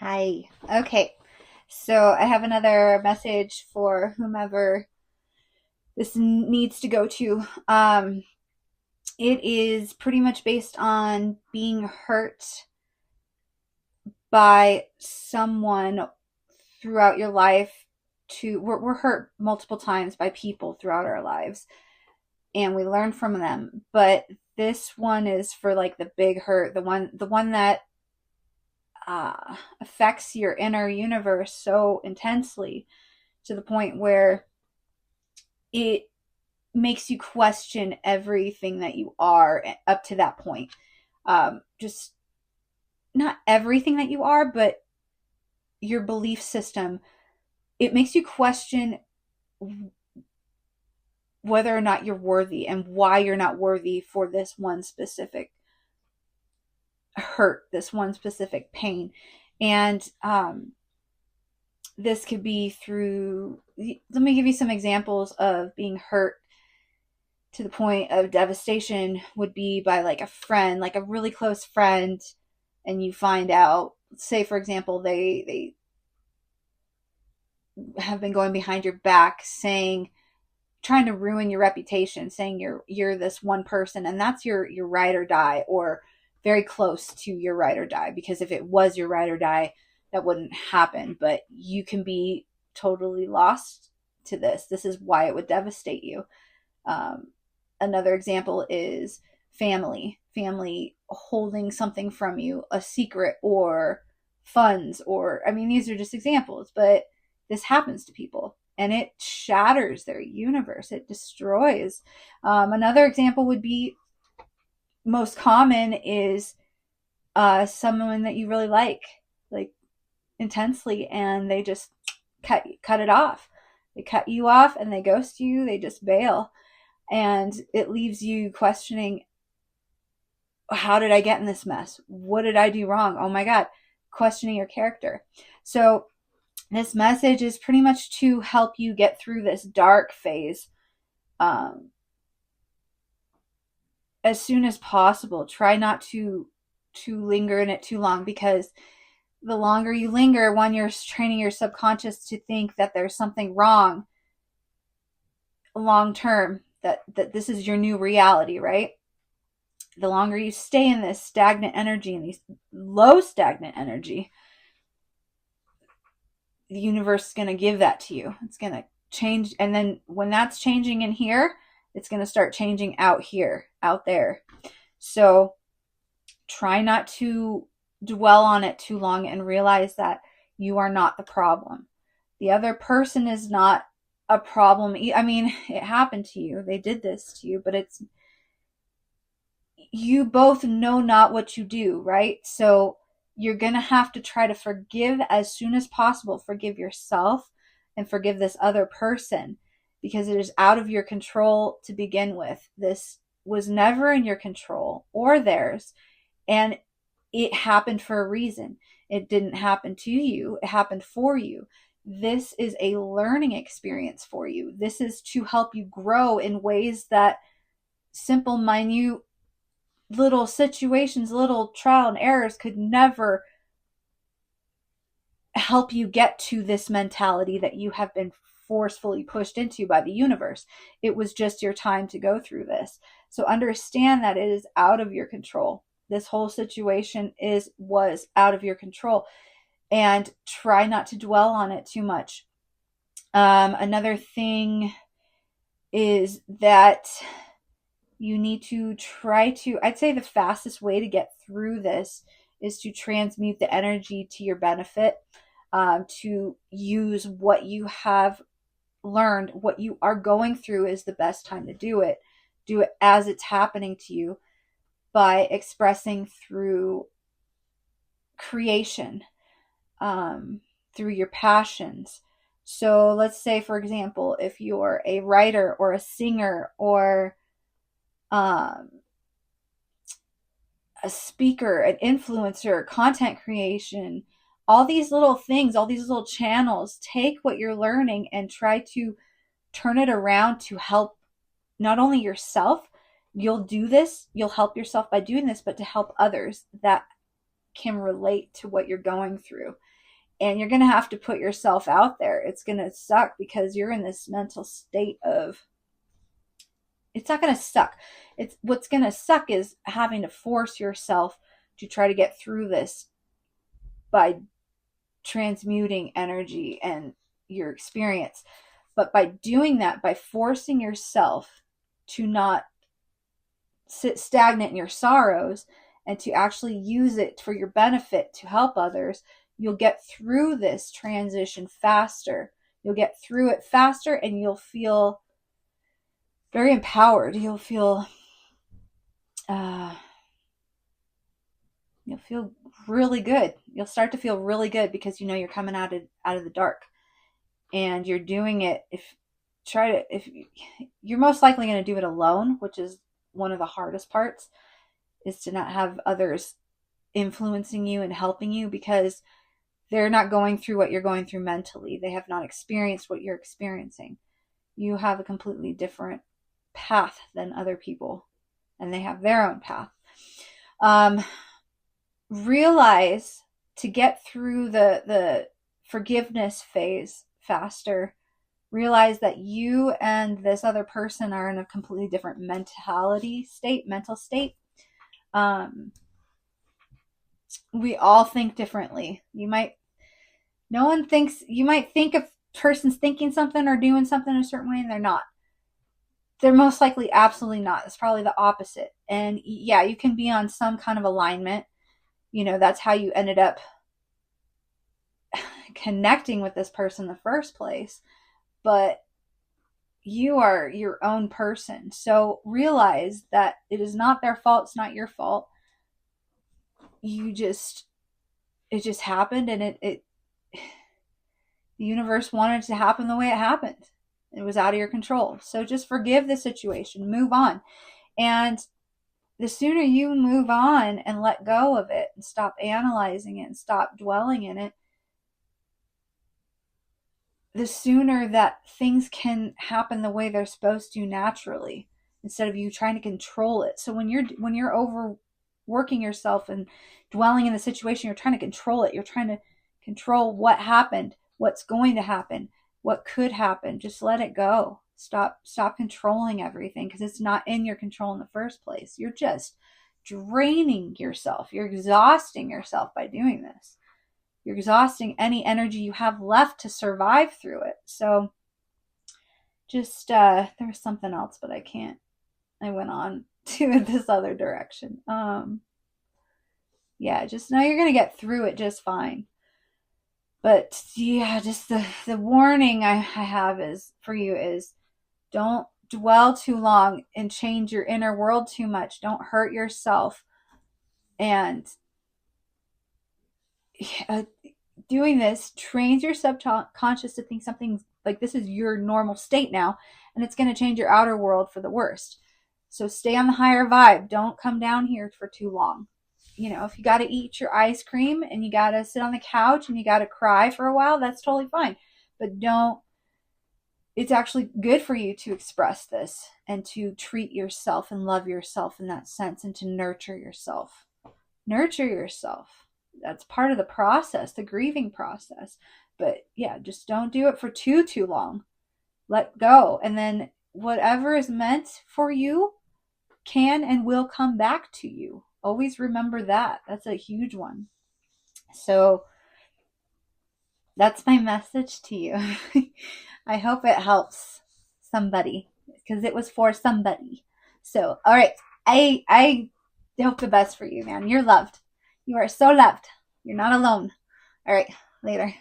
Hi. Okay. So I have another message for whomever this needs to go to. It is pretty much based on being hurt by someone throughout your life. We're hurt multiple times by people throughout our lives, and we learn from them. But this one is for like the big hurt, the one that affects your inner universe so intensely to the point where it makes you question everything that you are up to that point. Just not everything that you are, but your belief system. It makes you question whether or not you're worthy and why you're not worthy for this one specific hurt, this one specific pain. And this could be through, let me give you some examples of being hurt to the point of devastation would be by like a friend, like a really close friend, and you find out, say for example, they have been going behind your back saying, trying to ruin your reputation, saying you're this one person and that's your ride or die, or very close to your ride or die, because if it was your ride or die, that wouldn't happen. But you can be totally lost to this. This is why it would devastate you. Another example is family holding something from you, a secret or funds, or I mean, these are just examples, but this happens to people and it shatters their universe. It destroys. Another example would be, most common is someone that you really like intensely, and they just cut it off. They cut you off and they ghost you. They just bail. And it leaves you questioning, how did I get in this mess? What did I do wrong? Oh my God, questioning your character. So this message is pretty much to help you get through this dark phase as soon as possible. Try not to linger in it too long, because the longer you linger, when you're training your subconscious to think that there's something wrong long term, that this is your new reality, right? The longer you stay in this stagnant energy, in these low stagnant energy, the universe is going to give that to you. It's going to change. And then when that's changing in here, it's going to start changing out here, out there. So try not to dwell on it too long and realize that you are not the problem. The other person is not a problem. I mean, it happened to you. They did this to you, but it's, you both know not what you do, right? So you're going to have to try to forgive as soon as possible. Forgive yourself and forgive this other person, because it is out of your control to begin with. This was never in your control or theirs. And it happened for a reason. It didn't happen to you. It happened for you. This is a learning experience for you. This is to help you grow in ways that simple, minute, little situations, little trial and errors could never help you get to this mentality that you have been forcefully pushed into by the universe. It was just your time to go through this. So understand that it is out of your control. This whole situation was out of your control, and try not to dwell on it too much. Another thing is that you need to try to, I'd say the fastest way to get through this is to transmute the energy to your benefit, to use what you have learned, what you are going through is the best time to do it. Do it as it's happening to you, by expressing through creation, through your passions. So let's say, for example, if you're a writer or a singer or a speaker, an influencer, content creation, all these little things, all these little channels, take what you're learning and try to turn it around to help not only yourself, you'll do this, you'll help yourself by doing this, but to help others that can relate to what you're going through. And you're going to have to put yourself out there. It's going to suck because you're in this mental state of, it's not going to suck. It's what's going to suck is having to force yourself to try to get through this by transmuting energy and your experience. But by doing that, by forcing yourself to not sit stagnant in your sorrows and to actually use it for your benefit to help others, you'll get through this transition faster. You'll get through it faster and you'll feel very empowered. You'll feel really good. You'll start to feel really good because you know you're coming out of the dark, and you're doing it. If you're most likely going to do it alone, which is one of the hardest parts, is to not have others influencing you and helping you, because they're not going through what you're going through mentally. They have not experienced what you're experiencing. You have a completely different path than other people, and they have their own path. Realize, to get through the forgiveness phase faster, realize that you and this other person are in a completely different mental state. We all think differently. You might think a person's thinking something or doing something a certain way, and they're not. They're most likely absolutely not. It's probably the opposite. And yeah, you can be on some kind of alignment. That's how you ended up connecting with this person in the first place. But you are your own person. So realize that it is not their fault. It's not your fault. It just happened, and the universe wanted it to happen the way it happened. It was out of your control. So just forgive the situation, move on. And the sooner you move on and let go of it and stop analyzing it and stop dwelling in it, the sooner that things can happen the way they're supposed to naturally, instead of you trying to control it. So when you're overworking yourself and dwelling in the situation, you're trying to control it. You're trying to control what happened, what's going to happen, what could happen. Just let it go. Stop controlling everything, because it's not in your control in the first place. You're just draining yourself. You're exhausting yourself by doing this. You're exhausting any energy you have left to survive through it. So just, there was something else, but I went on to this other direction. Yeah, just know you're going to get through it just fine. But yeah, just the warning I have for you is, don't dwell too long and change your inner world too much. Don't hurt yourself. And doing this trains your subconscious to think something like this is your normal state now, and it's going to change your outer world for the worst. So stay on the higher vibe. Don't come down here for too long. If you got to eat your ice cream and you got to sit on the couch and you got to cry for a while, that's totally fine. But it's actually good for you to express this and to treat yourself and love yourself in that sense, and to nurture yourself. Nurture yourself. That's part of the process, the grieving process. But yeah, just don't do it for too long. Let go. And then whatever is meant for you can and will come back to you. Always remember that. That's a huge one. So that's my message to you. I hope it helps somebody, because it was for somebody. So, all right. I hope the best for you, man. You're loved. You are so loved. You're not alone. All right. Later.